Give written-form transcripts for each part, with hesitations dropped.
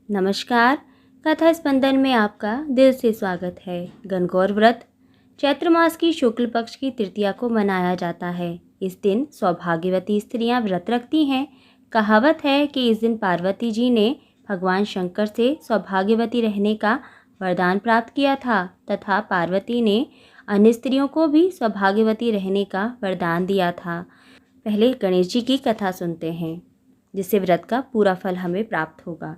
नमस्कार। कथा स्पंदन में आपका दिल से स्वागत है। गणगौर व्रत चैत्र मास की शुक्ल पक्ष की तृतीया को मनाया जाता है। इस दिन सौभाग्यवती स्त्रियां व्रत रखती हैं। कहावत है कि इस दिन पार्वती जी ने भगवान शंकर से सौभाग्यवती रहने का वरदान प्राप्त किया था तथा पार्वती ने अन्य स्त्रियों को भी सौभाग्यवती रहने का वरदान दिया था। पहले गणेश जी की कथा सुनते हैं, जिससे व्रत का पूरा फल हमें प्राप्त होगा।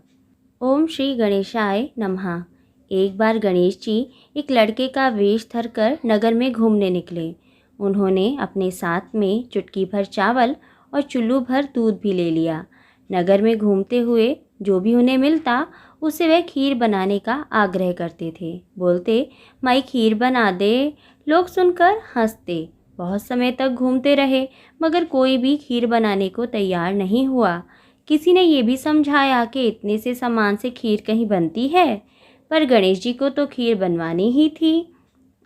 ओम श्री गणेशाय नमः। एक बार गणेश जी एक लड़के का वेश धरकर नगर में घूमने निकले। उन्होंने अपने साथ में चुटकी भर चावल और चुल्लू भर दूध भी ले लिया। नगर में घूमते हुए जो भी उन्हें मिलता उससे वह खीर बनाने का आग्रह करते थे। बोलते, माई खीर बना दे। लोग सुनकर हंसते। बहुत समय तक घूमते रहे मगर कोई भी खीर बनाने को तैयार नहीं हुआ। किसी ने ये भी समझाया कि इतने से सामान से खीर कहीं बनती है, पर गणेश जी को तो खीर बनवानी ही थी।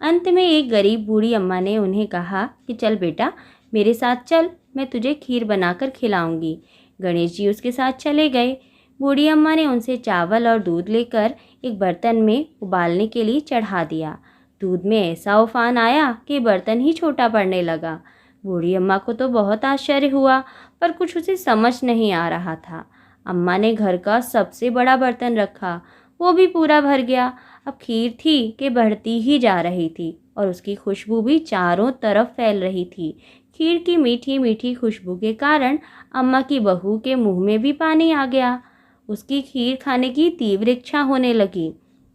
अंत में एक गरीब बूढ़ी अम्मा ने उन्हें कहा कि चल बेटा, मेरे साथ चल, मैं तुझे खीर बनाकर खिलाऊंगी। गणेश जी उसके साथ चले गए। बूढ़ी अम्मा ने उनसे चावल और दूध लेकर एक बर्तन में उबालने के लिए चढ़ा दिया। दूध में ऐसा उफान आया कि बर्तन ही छोटा पड़ने लगा। बूढ़ी अम्मा को तो बहुत आश्चर्य हुआ, पर कुछ उसे समझ नहीं आ रहा था। अम्मा ने घर का सबसे बड़ा बर्तन रखा, वो भी पूरा भर गया। अब खीर थी कि बढ़ती ही जा रही थी और उसकी खुशबू भी चारों तरफ फैल रही थी। खीर की मीठी मीठी खुशबू के कारण अम्मा की बहू के मुंह में भी पानी आ गया। उसकी खीर खाने की तीव्र इच्छा होने लगी।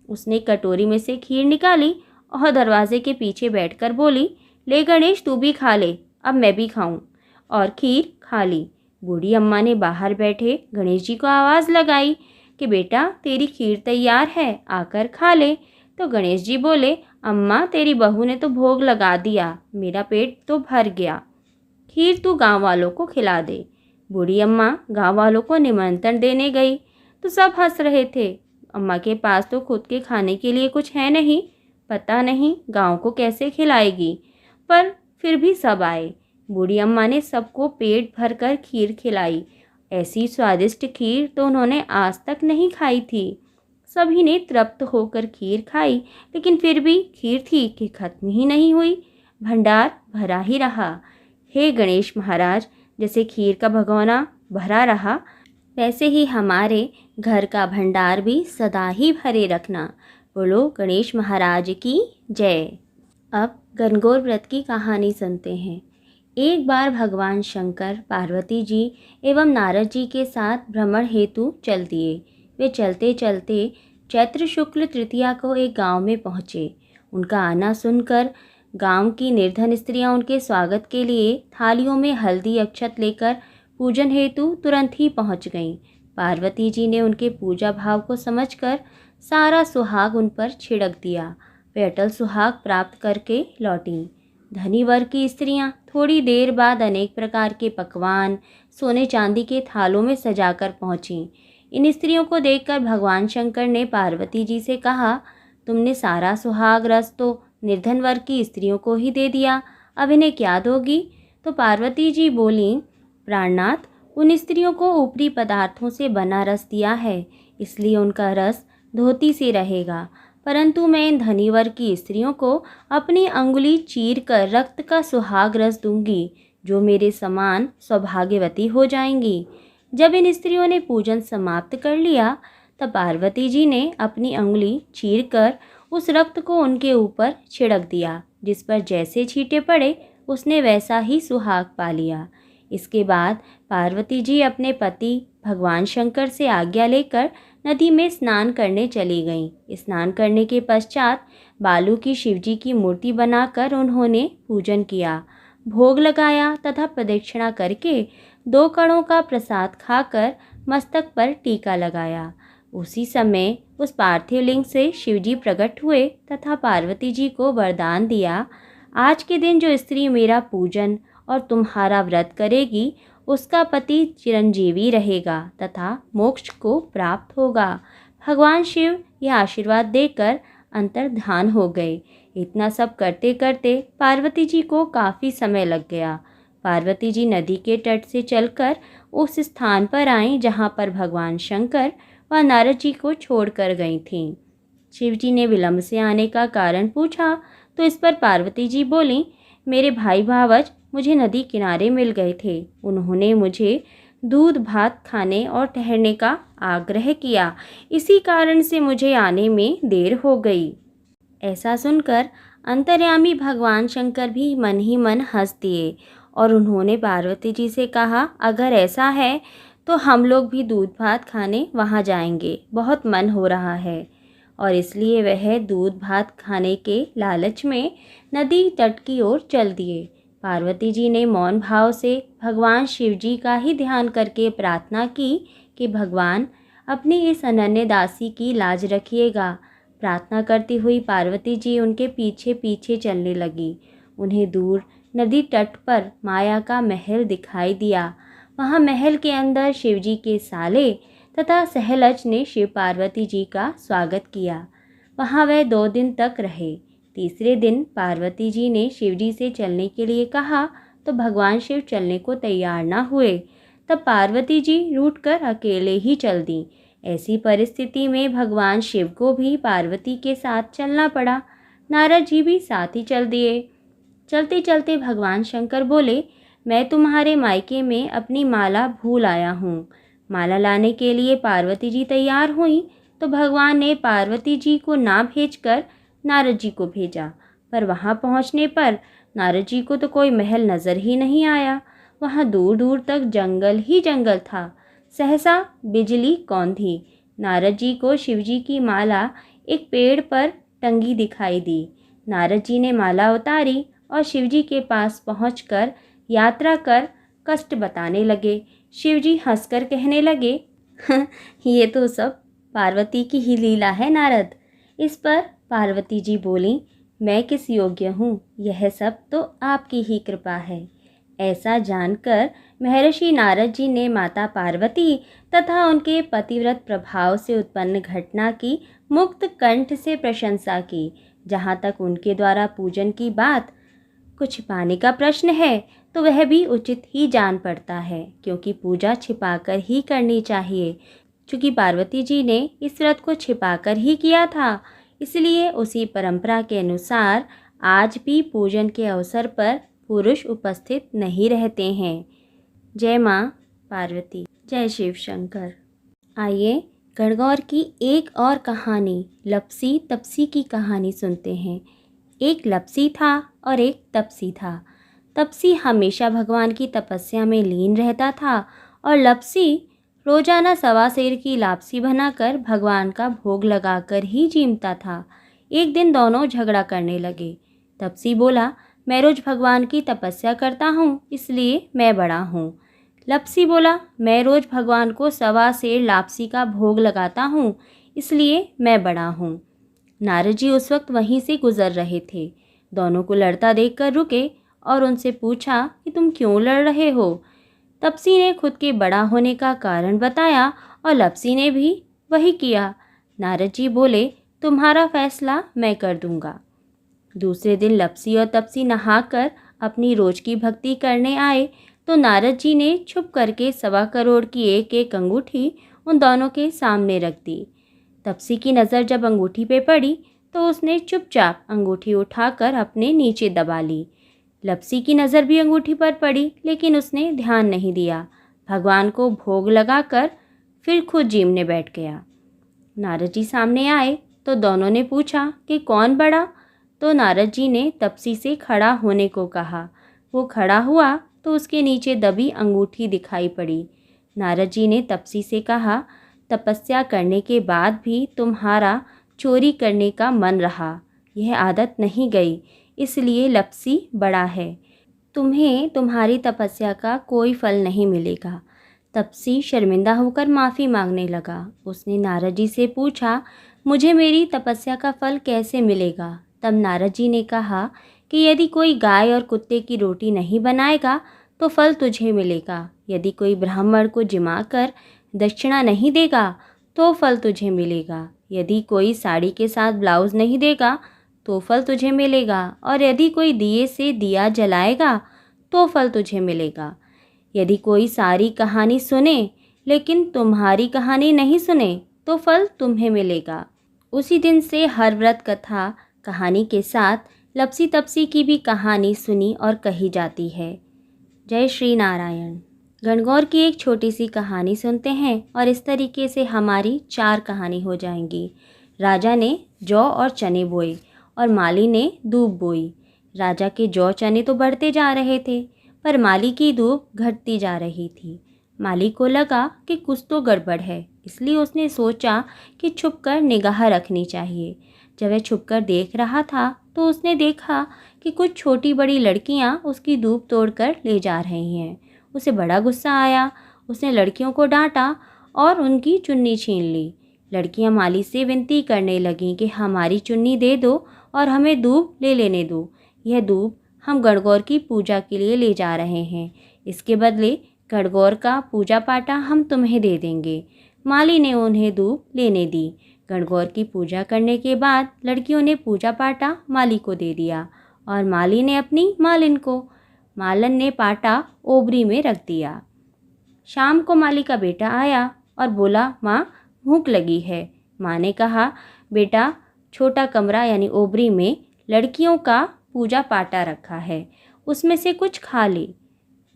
उसने कटोरी में से खीर निकाली और दरवाजे के पीछे बैठकर बोली, ले गणेश, तू भी खा ले, अब मैं भी खाऊं। और खीर खा ली। बूढ़ी अम्मा ने बाहर बैठे गणेश जी को आवाज़ लगाई कि बेटा, तेरी खीर तैयार है, आकर खा ले। तो गणेश जी बोले, अम्मा, तेरी बहू ने तो भोग लगा दिया, मेरा पेट तो भर गया। खीर तू गांव वालों को खिला दे। बूढ़ी अम्मा गांव वालों को निमंत्रण देने गई तो सब हंस रहे थे। अम्मा के पास तो खुद के खाने के लिए कुछ है नहीं, पता नहीं गांव को कैसे खिलाएगी। पर फिर भी सब आए। बूढ़ी अम्मा ने सबको पेट भरकर खीर खिलाई। ऐसी स्वादिष्ट खीर तो उन्होंने आज तक नहीं खाई थी। सभी ने तृप्त होकर खीर खाई, लेकिन फिर भी खीर थी कि खत्म ही नहीं हुई, भंडार भरा ही रहा। हे गणेश महाराज, जैसे खीर का भगोना भरा रहा, वैसे ही हमारे घर का भंडार भी सदा ही भरे रखना। बोलो गणेश महाराज की जय। अब गणगौर व्रत की कहानी सुनते हैं। एक बार भगवान शंकर पार्वती जी एवं नारद जी के साथ भ्रमण हेतु चल दिए। वे चलते चलते चैत्र शुक्ल तृतीया को एक गांव में पहुँचे। उनका आना सुनकर गांव की निर्धन स्त्रियां उनके स्वागत के लिए थालियों में हल्दी अक्षत लेकर पूजन हेतु तुरंत ही पहुंच गईं। पार्वती जी ने उनके पूजा भाव को समझकर सारा सुहाग उन पर छिड़क दिया। वे अटल सुहाग प्राप्त करके लौटीं। धनी वर्ग की स्त्रियां थोड़ी देर बाद अनेक प्रकार के पकवान सोने चांदी के थालों में सजाकर पहुंचीं। इन स्त्रियों को देखकर भगवान शंकर ने पार्वती जी से कहा, तुमने सारा सुहाग रस तो निर्धन वर्ग की स्त्रियों को ही दे दिया, अब इन्हें क्या दोगी? तो पार्वती जी बोलीं, प्राणनाथ, उन स्त्रियों को ऊपरी पदार्थों से बना रस दिया है, इसलिए उनका रस धोती से रहेगा, परंतु मैं इन धनी वर्ग की स्त्रियों को अपनी अंगुली चीर कर रक्त का सुहाग रस दूंगी, जो मेरे समान सौभाग्यवती हो जाएंगी। जब इन स्त्रियों ने पूजन समाप्त कर लिया, तब पार्वती जी ने अपनी अंगुली चीर कर उस रक्त को उनके ऊपर छिड़क दिया। जिस पर जैसे छींटे पड़े उसने वैसा ही सुहाग पा लिया। इसके बाद पार्वती जी अपने पति भगवान शंकर से आज्ञा लेकर नदी में स्नान करने चली गईं। स्नान करने के पश्चात बालू की शिवजी की मूर्ति बनाकर उन्होंने पूजन किया, भोग लगाया तथा प्रदक्षिणा करके 2 कणों का प्रसाद खाकर मस्तक पर टीका लगाया। उसी समय उस पार्थिव लिंग से शिवजी प्रकट हुए तथा पार्वती जी को वरदान दिया, आज के दिन जो स्त्री मेरा पूजन और तुम्हारा व्रत करेगी उसका पति चिरंजीवी रहेगा तथा मोक्ष को प्राप्त होगा। भगवान शिव यह आशीर्वाद देकर अंतर्धान हो गए। इतना सब करते करते पार्वती जी को काफ़ी समय लग गया। पार्वती जी नदी के तट से चलकर उस स्थान पर आईं जहाँ पर भगवान शंकर वह नारद जी को छोड़कर गई थीं। शिव जी ने विलंब से आने का कारण पूछा तो इस पर पार्वती जी बोलीं, मेरे भाई भावज मुझे नदी किनारे मिल गए थे। उन्होंने मुझे दूध भात खाने और ठहरने का आग्रह किया, इसी कारण से मुझे आने में देर हो गई। ऐसा सुनकर अंतर्यामी भगवान शंकर भी मन ही मन हंस दिए और उन्होंने पार्वती जी से कहा, अगर ऐसा है तो हम लोग भी दूध भात खाने वहाँ जाएंगे, बहुत मन हो रहा है। और इसलिए वह दूध भात खाने के लालच में नदी तट की ओर चल दिए। पार्वती जी ने मौन भाव से भगवान शिव जी का ही ध्यान करके प्रार्थना की कि भगवान अपनी इस अनन्य दासी की लाज रखिएगा। प्रार्थना करती हुई पार्वती जी उनके पीछे पीछे चलने लगी। उन्हें दूर नदी तट पर माया का महल दिखाई दिया। वहाँ महल के अंदर शिवजी के साले तथा सहलज ने शिव पार्वती जी का स्वागत किया। वहाँ वह 2 दिन तक रहे। तीसरे दिन पार्वती जी ने शिवजी से चलने के लिए कहा तो भगवान शिव चलने को तैयार न हुए। तब पार्वती जी रूठकर अकेले ही चल दी। ऐसी परिस्थिति में भगवान शिव को भी पार्वती के साथ चलना पड़ा। नारद जी भी साथ ही चल दिए। चलते चलते भगवान शंकर बोले, मैं तुम्हारे मायके में अपनी माला भूल आया हूँ। माला लाने के लिए पार्वती जी तैयार हुई तो भगवान ने पार्वती जी को ना भेजकर नारद जी को भेजा। पर वहाँ पहुँचने पर नारद जी को तो कोई महल नज़र ही नहीं आया। वहाँ दूर दूर तक जंगल ही जंगल था। सहसा बिजली कौंधी। नारद जी को शिवजी की माला एक पेड़ पर टंगी दिखाई दी। नारद जी ने माला उतारी और शिवजी के पास पहुंचकर यात्रा कर कष्ट बताने लगे। शिवजी हंसकर कहने लगे, ये तो सब पार्वती की ही लीला है नारद। इस पर पार्वती जी बोली, मैं किस योग्य हूँ, यह सब तो आपकी ही कृपा है। ऐसा जानकर महर्षि नारद जी ने माता पार्वती तथा उनके पतिव्रत प्रभाव से उत्पन्न घटना की मुक्त कंठ से प्रशंसा की। जहाँ तक उनके द्वारा पूजन की बात, कुछ छिपाने का प्रश्न है तो वह भी उचित ही जान पड़ता है, क्योंकि पूजा छिपाकर ही करनी चाहिए। चूँकि पार्वती जी ने इस व्रत को छिपाकर ही किया था, इसलिए उसी परंपरा के अनुसार आज भी पूजन के अवसर पर पुरुष उपस्थित नहीं रहते हैं। जय माँ पार्वती, जय शिव शंकर। आइए गणगौर की एक और कहानी, लपसी तपसी की कहानी सुनते हैं। एक लपसी था और एक तपसी था। तपसी हमेशा भगवान की तपस्या में लीन रहता था और लपसी रोजाना सवा सेर की लापसी बनाकर भगवान का भोग लगाकर ही जीमता था। एक दिन दोनों झगड़ा करने लगे। तपसी बोला, मैं रोज भगवान की तपस्या करता हूँ, इसलिए मैं बड़ा हूँ। लपसी बोला, मैं रोज भगवान को सवा सेर लापसी का भोग लगाता हूँ, इसलिए मैं बड़ा हूँ। नारद जी उस वक्त वहीं से गुजर रहे थे। दोनों को लड़ता देखकर रुके और उनसे पूछा कि तुम क्यों लड़ रहे हो। तपसी ने खुद के बड़ा होने का कारण बताया और लपसी ने भी वही किया। नारद जी बोले, तुम्हारा फैसला मैं कर दूंगा। दूसरे दिन लपसी और तपसी नहाकर अपनी रोज की भक्ति करने आए तो नारद जी ने छुप करके 1.25 करोड़ की एक एक अंगूठी उन दोनों के सामने रख दी। तपसी की नज़र जब अंगूठी पे पड़ी तो उसने चुपचाप अंगूठी उठाकर अपने नीचे दबा ली। लपसी की नज़र भी अंगूठी पर पड़ी, लेकिन उसने ध्यान नहीं दिया। भगवान को भोग लगाकर फिर खुद जीमने बैठ गया। नारद जी सामने आए तो दोनों ने पूछा कि कौन बड़ा। तो नारद जी ने तपसी से खड़ा होने को कहा। वो खड़ा हुआ तो उसके नीचे दबी अंगूठी दिखाई पड़ी। नारद जी ने तपसी से कहा, तपस्या करने के बाद भी तुम्हारा चोरी करने का मन रहा, यह आदत नहीं गई, इसलिए लपसी बड़ा है। तुम्हें तुम्हारी तपस्या का कोई फल नहीं मिलेगा। तपसी शर्मिंदा होकर माफ़ी मांगने लगा। उसने नारद जी से पूछा, मुझे मेरी तपस्या का फल कैसे मिलेगा। तब नारद जी ने कहा कि यदि कोई गाय और कुत्ते की रोटी नहीं बनाएगा तो फल तुझे मिलेगा। यदि कोई ब्राह्मण को जिमाकर दक्षिणा नहीं देगा तो फल तुझे मिलेगा। यदि कोई साड़ी के साथ ब्लाउज़ नहीं देगा तो फल तुझे मिलेगा। और यदि कोई दिए से दिया जलाएगा तो फल तुझे मिलेगा। यदि कोई सारी कहानी सुने लेकिन तुम्हारी कहानी नहीं सुने तो फल तुम्हें मिलेगा। उसी दिन से हर व्रत कथा कहानी के साथ लपसी तपसी की भी कहानी सुनी और कही जाती है। जय श्री नारायण। गणगौर की एक छोटी सी कहानी सुनते हैं और इस तरीके से हमारी 4 कहानी हो जाएंगी। राजा ने जौ और चने बोए और माली ने दूब बोई। राजा के जौ चने तो बढ़ते जा रहे थे, पर माली की दूब घटती जा रही थी। माली को लगा कि कुछ तो गड़बड़ है, इसलिए उसने सोचा कि छुपकर निगाह रखनी चाहिए। जब वह छुपकर देख रहा था तो उसने देखा कि कुछ छोटी बड़ी लड़कियां उसकी दूब तोड़कर ले जा रही हैं। उसे बड़ा गुस्सा आया। उसने लड़कियों को डांटा और उनकी चुन्नी छीन ली। लड़कियां माली से विनती करने लगीं कि हमारी चुन्नी दे दो और हमें दूब ले लेने दो। यह दूब हम गणगौर की पूजा के लिए ले जा रहे हैं। इसके बदले गणगौर का पूजा पाटा हम तुम्हें दे देंगे। माली ने उन्हें दूब लेने दी। गणगौर की पूजा करने के बाद लड़कियों ने पूजा पाटा माली को दे दिया और माली ने अपनी मालिन को। मालन ने पाटा ओबरी में रख दिया। शाम को माली का बेटा आया और बोला, माँ भूख लगी है। माँ ने कहा, बेटा छोटा कमरा यानी ओबरी में लड़कियों का पूजा पाटा रखा है, उसमें से कुछ खा ले।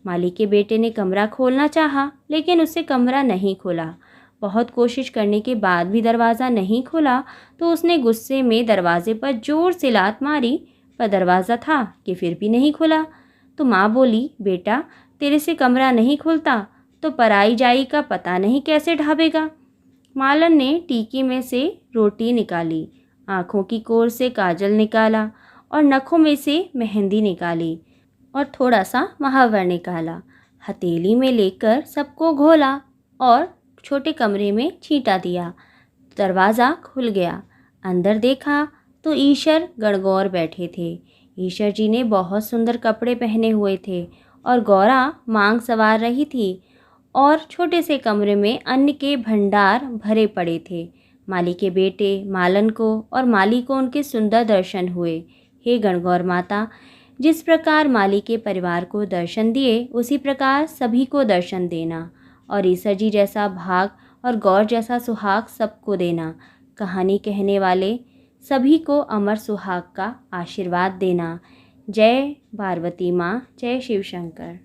माली के बेटे ने कमरा खोलना चाहा, लेकिन उससे कमरा नहीं खुला। बहुत कोशिश करने के बाद भी दरवाज़ा नहीं खुला तो उसने गुस्से में दरवाजे पर जोर से लात मारी, पर दरवाज़ा था कि फिर भी नहीं खुला। तो माँ बोली, बेटा तेरे से कमरा नहीं खुलता तो पराई जाई का पता नहीं कैसे ढाबेगा। मालन ने टीकी में से रोटी निकाली, आँखों की कोर से काजल निकाला और नखों में से मेहंदी निकाली और थोड़ा सा महावर निकाला। हथेली में लेकर सबको घोला और छोटे कमरे में छींटा दिया। दरवाज़ा खुल गया। अंदर देखा तो ईश्वर गणगौर बैठे थे। ईश्वर जी ने बहुत सुंदर कपड़े पहने हुए थे और गौरा मांग सवार रही थी और छोटे से कमरे में अन्न के भंडार भरे पड़े थे। माली के बेटे मालन को और माली को उनके सुंदर दर्शन हुए। हे गणगौर माता, जिस प्रकार माली के परिवार को दर्शन दिए उसी प्रकार सभी को दर्शन देना और ईश्वर जी जैसा भाग और गौर जैसा सुहाग सबको देना। कहानी कहने वाले सभी को अमर सुहाग का आशीर्वाद देना। जय पार्वती माँ, जय शिव शंकर।